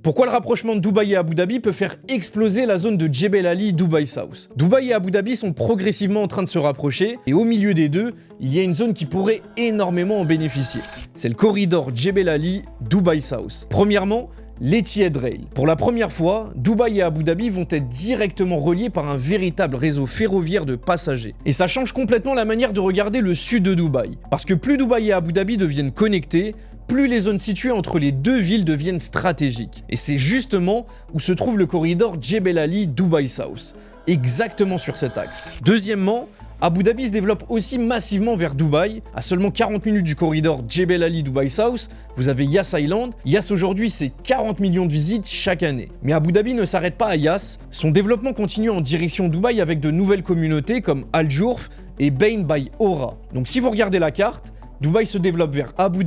Pourquoi le rapprochement de Dubaï et Abu Dhabi peut faire exploser la zone de Jebel Ali, Dubai South? Dubaï et Abu Dhabi sont progressivement en train de se rapprocher et au milieu des deux, il y a une zone qui pourrait énormément en bénéficier. C'est le corridor Jebel Ali, Dubai South. Premièrement, l'Etihad Rail. Pour la première fois, Dubaï et Abu Dhabi vont être directement reliés par un véritable réseau ferroviaire de passagers. Et ça change complètement la manière de regarder le sud de Dubaï. Parce que plus Dubaï et Abu Dhabi deviennent connectés, plus les zones situées entre les deux villes deviennent stratégiques. Et c'est justement où se trouve le corridor Jebel Ali Dubai South, exactement sur cet axe. Deuxièmement, Abu Dhabi se développe aussi massivement vers Dubaï. À seulement 40 minutes du corridor Jebel Ali Dubai South, vous avez Yas Island. Yas aujourd'hui, c'est 40 millions de visites chaque année. Mais Abu Dhabi ne s'arrête pas à Yas. Son développement continue en direction Dubaï avec de nouvelles communautés comme Al Jourf et Bain by Ora. Donc si vous regardez la carte, Dubaï se développe vers Abu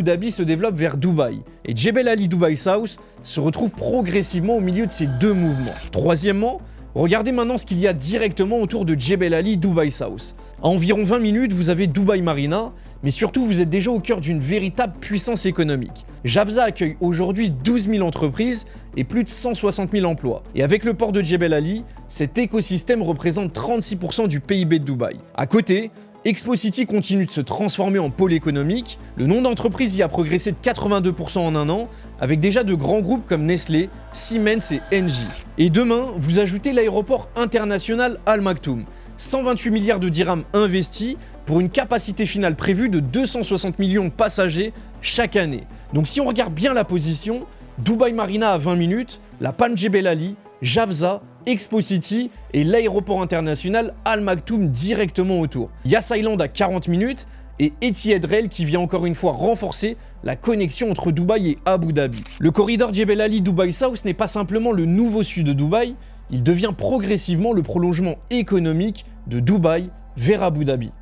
Dhabi se développe vers Dubaï. Et Jebel Ali Dubai South se retrouve progressivement au milieu de ces deux mouvements. Troisièmement, regardez maintenant ce qu'il y a directement autour de Jebel Ali Dubai South. À environ 20 minutes, vous avez Dubai Marina, mais surtout vous êtes déjà au cœur d'une véritable puissance économique. Jafza accueille aujourd'hui 12 000 entreprises et plus de 160 000 emplois. Et avec le port de Jebel Ali, cet écosystème représente 36% du PIB de Dubaï. À côté, Expo City continue de se transformer en pôle économique, le nombre d'entreprises y a progressé de 82% en un an, avec déjà de grands groupes comme Nestlé, Siemens et Engie. Et demain, vous ajoutez l'aéroport international Al Maktoum, 128 milliards de dirhams investis pour une capacité finale prévue de 260 millions de passagers chaque année. Donc si on regarde bien la position, Dubaï Marina à 20 minutes, la Pan Jebel Ali, Jafza, Expo City et l'aéroport international Al Maktoum directement autour. Yas Island à 40 minutes et Etihad Rail qui vient encore une fois renforcer la connexion entre Dubaï et Abu Dhabi. Le corridor Jebel Ali Dubai South n'est pas simplement le nouveau sud de Dubaï, il devient progressivement le prolongement économique de Dubaï vers Abu Dhabi.